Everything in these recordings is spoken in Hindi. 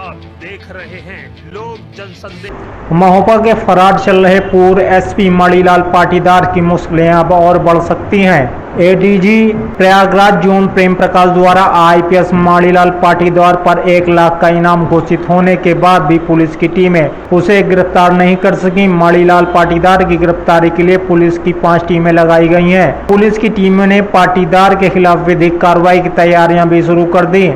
आप देख रहे हैं लोक जनसंदेश। महोबा के फरार चल रहे पूर्व एसपी मणिलाल पाटीदार की मुश्किलें अब और बढ़ सकती हैं। एडीजी प्रयागराज जोन प्रेम प्रकाश द्वारा आईपीएस मणिलाल पाटीदार पर 1 लाख का इनाम घोषित होने के बाद भी पुलिस की टीमें उसे गिरफ्तार नहीं कर सकी। मणिलाल पाटीदार की गिरफ्तारी के लिए पुलिस की 5 टीमें लगाई गई हैं। पुलिस की टीमों ने पाटीदार के खिलाफ विधिक कार्रवाई की तैयारियां भी शुरू कर दी।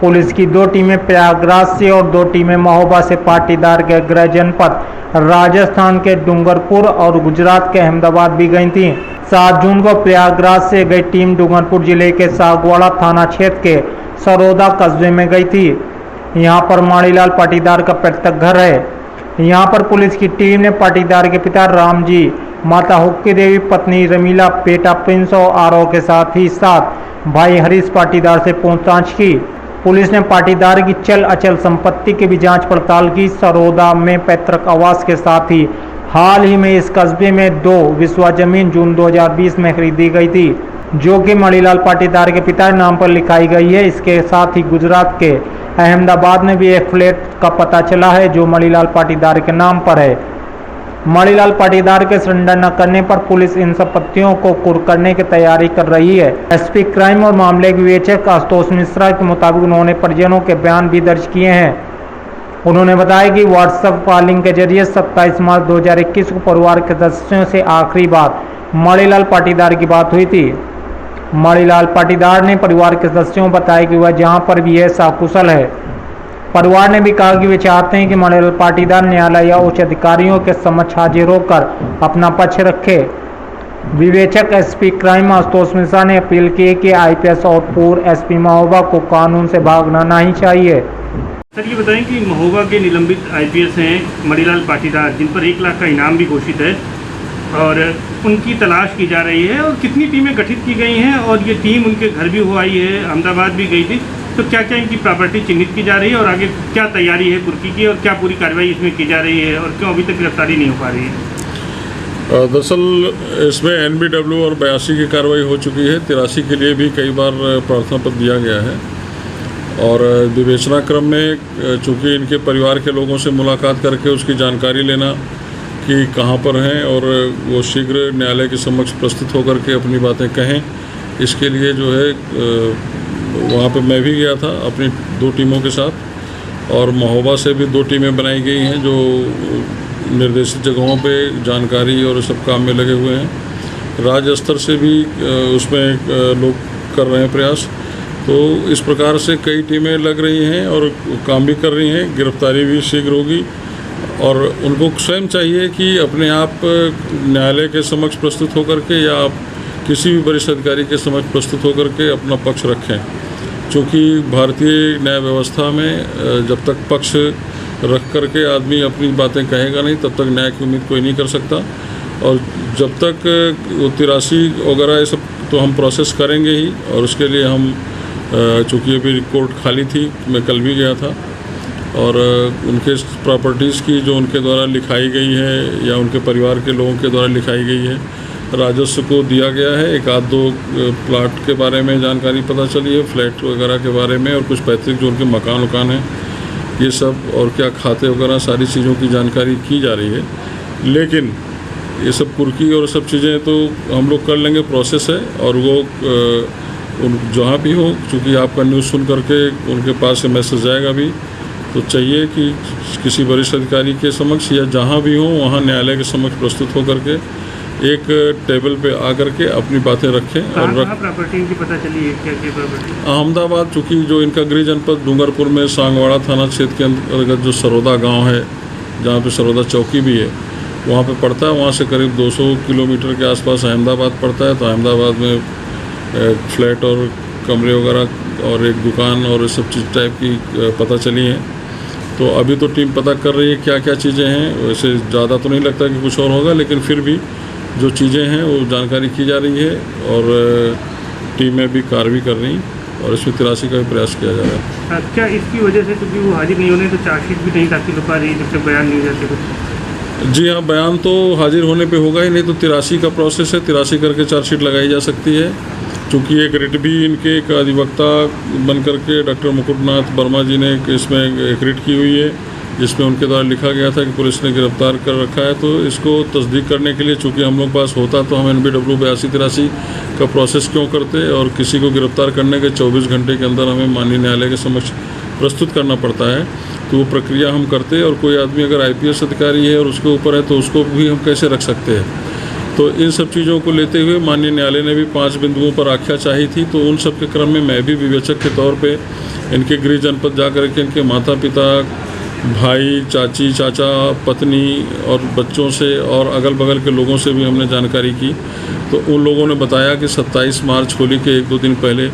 पुलिस की 2 टीमें प्रयागराज से और 2 टीमें महोबा से पाटीदार के गृह जनपद राजस्थान के डूंगरपुर और गुजरात के अहमदाबाद भी गई थी। 7 जून को प्रयागराज से गई टीम डूंगरपुर जिले के सागवाड़ा थाना क्षेत्र के सरोदा कस्बे में गई थी। यहां पर मणिलाल पाटीदार का पैतृक घर है। यहां पर पुलिस की टीम ने पाटीदार के पिता राम जी, माता हुक्की देवी, पत्नी रमीला, बेटा प्रिंस और आरोह के साथ ही साथ भाई हरीश पाटीदार से पूछताछ की। पुलिस ने पाटीदार की चल अचल संपत्ति की भी जांच पड़ताल की। सरोदा में पैतृक आवास के साथ ही हाल ही में इस कस्बे में 2 विस्वा जमीन जून 2020 में खरीदी गई थी, जो कि मणिलाल पाटीदार के पिता के नाम पर लिखाई गई है। इसके साथ ही गुजरात के अहमदाबाद में भी एक फ्लैट का पता चला है, जो मणिलाल पाटीदार के नाम पर है। मणिलाल पाटीदार के सरेंडर न करने पर पुलिस इन संपत्तियों को कुर्क करने की तैयारी कर रही है। एसपी क्राइम और मामले के विवेचक आशुतोष मिश्रा के मुताबिक उन्होंने परिजनों के बयान भी दर्ज किए हैं। उन्होंने बताया कि व्हाट्सएप कॉलिंग के जरिए 27 मार्च 2021 को परिवार के सदस्यों से आखिरी बार मणिलाल पाटीदार की बात हुई थी। मणिलाल पाटीदार ने परिवार के सदस्यों को बताया कि वह जहां पर भी है सकुशल है। परिवार ने भी कहा कि वे चाहते हैं कि मणिलाल पाटीदार न्यायालय या उच्च अधिकारियों के समक्ष हाजिर होकर अपना पक्ष रखे। विवेचक एसपी क्राइम आशुतोष मिश्रा ने अपील की कि आईपीएस और पूर्व एसपी महोबा को कानून से भागना नहीं चाहिए। सर, ये बताएं कि महोबा के निलंबित आईपीएस हैं मणिलाल पाटीदार, जिन पर 1 लाख का इनाम भी घोषित है और उनकी तलाश की जा रही है, और कितनी टीमें गठित की गई हैं, और ये टीम उनके घर भी हो आई है, अहमदाबाद भी गई थी, तो क्या क्या इनकी प्रॉपर्टी चिन्हित की जा रही है और आगे क्या तैयारी है कुर्की की, और क्या पूरी कार्रवाई इसमें की जा रही है, और क्यों अभी तक गिरफ्तारी नहीं हो पा रही है? दरअसल इसमें NBW और 82 की कार्रवाई हो चुकी है। 83 के लिए भी कई बार प्रार्थना पत्र दिया गया है, और विवेचना क्रम में चूँकि इनके परिवार के लोगों से मुलाकात करके उसकी जानकारी लेना कि कहाँ पर हैं, और वो शीघ्र न्यायालय के समक्ष प्रस्तुत होकर के अपनी बातें कहें, इसके लिए जो है वहाँ पे मैं भी गया था अपनी 2 टीमों के साथ, और महोबा से भी 2 टीमें बनाई गई हैं जो निर्देशित जगहों पे जानकारी और सब काम में लगे हुए हैं। राज्य स्तर से भी उसमें लोग कर रहे हैं प्रयास। तो इस प्रकार से कई टीमें लग रही हैं और काम भी कर रही हैं। गिरफ्तारी भी शीघ्र होगी, और उनको स्वयं चाहिए कि अपने आप न्यायालय के समक्ष प्रस्तुत होकर के या किसी भी वरिष्ठ अधिकारी के समक्ष प्रस्तुत होकर के अपना पक्ष रखें। क्योंकि भारतीय न्याय व्यवस्था में जब तक पक्ष रख करके आदमी अपनी बातें कहेगा नहीं, तब तक न्याय की उम्मीद कोई नहीं कर सकता। और जब तक 83 वगैरह ये सब तो हम प्रोसेस करेंगे ही, और उसके लिए हम चूँकि अभी कोर्ट खाली थी, मैं कल भी गया था, और उनके प्रॉपर्टीज़ की जो उनके द्वारा लिखाई गई है या उनके परिवार के लोगों के द्वारा लिखाई गई है, राजस्व को दिया गया है। 1-2 प्लाट के बारे में जानकारी पता चली है, फ्लैट वगैरह के बारे में, और कुछ पैतृक जो उनके मकान वकान हैं ये सब, और क्या खाते वगैरह, सारी चीज़ों की जानकारी की जा रही है। लेकिन ये सब कुर्की और सब चीज़ें तो हम लोग कर लेंगे, प्रोसेस है, और वो जहाँ भी हो, चूँकि आपका न्यूज़ सुन करके उनके पास से मैसेज जाएगा भी, तो चाहिए कि किसी वरिष्ठ अधिकारी के समक्ष या जहाँ भी हो वहाँ न्यायालय के समक्ष प्रस्तुत होकर के एक टेबल पे आकर के अपनी बातें रखें। और प्रॉपर्टी इनकी पता चली है क्या प्रॉपर्टी? अहमदाबाद, चूँकि जो इनका गृह जनपद डूंगरपुर में सांगवाड़ा थाना क्षेत्र के अंतर्गत जो सरोदा गांव है, जहाँ पे सरोदा चौकी भी है, वहाँ पे पड़ता है। वहाँ से करीब 200 किलोमीटर के आसपास अहमदाबाद पड़ता है। तो अहमदाबाद में फ्लैट और कमरे वगैरह और एक दुकान और सब चीज़ टाइप की पता चली है। तो अभी तो टीम पता कर रही है क्या क्या चीज़ें हैं। वैसे ज़्यादा तो नहीं लगता कि कुछ और होगा, लेकिन फिर भी जो चीज़ें हैं वो जानकारी की जा रही है, और टीमें भी कार्रवाई कर रही, और इसमें 83 का भी प्रयास किया जा रहा है। क्या इसकी वजह से क्योंकि वो हाजिर नहीं होने तो चार्जशीट भी नहीं दाखिल हो पा रही जब तक बयान नहीं हो जाते कुछ? जी हाँ, बयान तो हाजिर होने पे होगा ही, नहीं तो 83 का प्रोसेस है, 83 करके चार्जशीट लगाई जा सकती है। चूँकि एक रिट भी इनके एक अधिवक्ता बन करके डॉक्टर मुकुटनाथ वर्मा जी ने इसमें एक रिट की हुई है, जिसमें उनके द्वारा लिखा गया था कि पुलिस ने गिरफ्तार कर रखा है। तो इसको तस्दीक करने के लिए चूँकि हम लोग पास होता तो हम NBW 8283 का प्रोसेस क्यों करते, और किसी को गिरफ्तार करने के 24 घंटे के अंदर हमें माननीय न्यायालय के समक्ष प्रस्तुत करना पड़ता है, तो वो प्रक्रिया हम करते। और कोई आदमी अगर IPS अधिकारी है और उसके ऊपर है तो उसको भी हम कैसे रख सकते हैं। तो इन सब चीज़ों को लेते हुए माननीय न्यायालय ने भी 5 बिंदुओं पर आख्या चाही थी। तो उन सब के क्रम में मैं भी विवेचक के तौर पे इनके गृह जनपद जा कर के इनके माता पिता, भाई, चाची, चाचा, पत्नी और बच्चों से और अगल बगल के लोगों से भी हमने जानकारी की। तो उन लोगों ने बताया कि 27 मार्च होली के 1-2 दिन पहले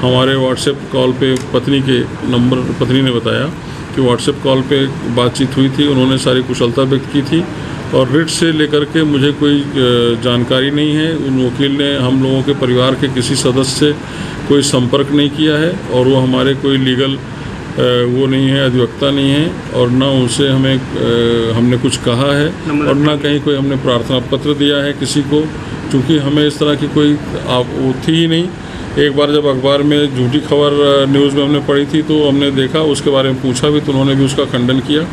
हमारे व्हाट्सएप कॉल पे पत्नी ने बताया कि व्हाट्सएप कॉल पे बातचीत हुई थी, उन्होंने सारी कुशलता व्यक्त की थी। और रिट से लेकर के मुझे कोई जानकारी नहीं है। उन वकील ने हम लोगों के परिवार के किसी सदस्य से कोई संपर्क नहीं किया है, और वो हमारे कोई लीगल वो नहीं है, अधिवक्ता नहीं है, और ना उनसे हमने कुछ कहा है, और ना कहीं कोई हमने प्रार्थना पत्र दिया है किसी को, क्योंकि हमें इस तरह की कोई वो थी ही नहीं। एक बार जब अखबार में झूठी खबर न्यूज़ में हमने पढ़ी थी तो हमने देखा, उसके बारे में पूछा भी तो उन्होंने भी उसका खंडन किया।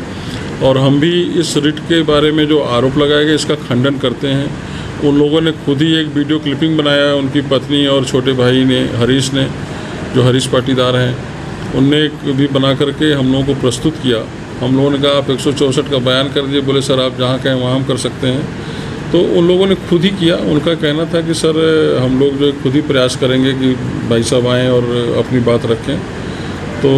और हम भी इस रिट के बारे में जो आरोप लगाए गए इसका खंडन करते हैं। उन लोगों ने खुद ही एक वीडियो क्लिपिंग बनाया, उनकी पत्नी और छोटे भाई ने, हरीश ने, जो हरीश पाटीदार हैं, उनने भी बना करके हम लोगों को प्रस्तुत किया। हम लोगों ने कहा आप 164 का बयान कर दिए, बोले सर आप जहाँ कहें वहाँ हम कर सकते हैं। तो उन लोगों ने खुद ही किया। उनका कहना था कि सर हम लोग जो है खुद ही प्रयास करेंगे कि भाई साहब आएँ और अपनी बात रखें। तो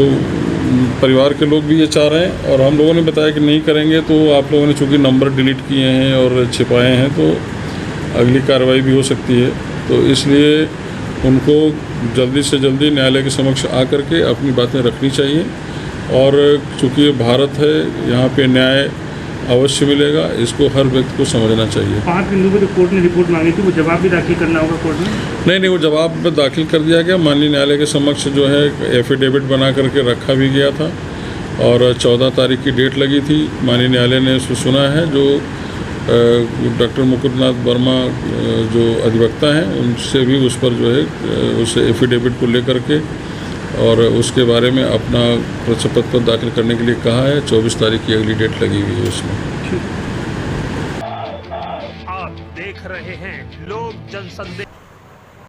परिवार के लोग भी ये चाह रहे हैं, और हम लोगों ने बताया कि नहीं करेंगे तो आप लोगों ने चूँकि नंबर डिलीट किए हैं और छिपाए हैं तो अगली कार्रवाई भी हो सकती है। तो इसलिए उनको जल्दी से जल्दी न्यायालय के समक्ष आकर के अपनी बातें रखनी चाहिए। और चूँकि ये भारत है, यहाँ पे न्याय अवश्य मिलेगा, इसको हर व्यक्ति को समझना चाहिए। 5 बिंदु पर जो कोर्ट ने रिपोर्ट मांगी थी वो जवाब भी दाखिल करना होगा कोर्ट में? नहीं, वो जवाब दाखिल कर दिया गया। माननीय न्यायालय के समक्ष जो है एफिडेविट बना करके रखा भी गया था, और 14 तारीख की डेट लगी थी। माननीय न्यायालय ने उसको सुना है। जो डॉक्टर मुकुटनाथ वर्मा जो अधिवक्ता हैं, उनसे भी उस पर जो है उस एफिडेविट को लेकर के और उसके बारे में अपना प्रश्नपत्र दाखिल करने के लिए कहा है। 24 तारीख की अगली डेट लगी हुई है उसमें। आप देख रहे हैं लोक जनसंदेश।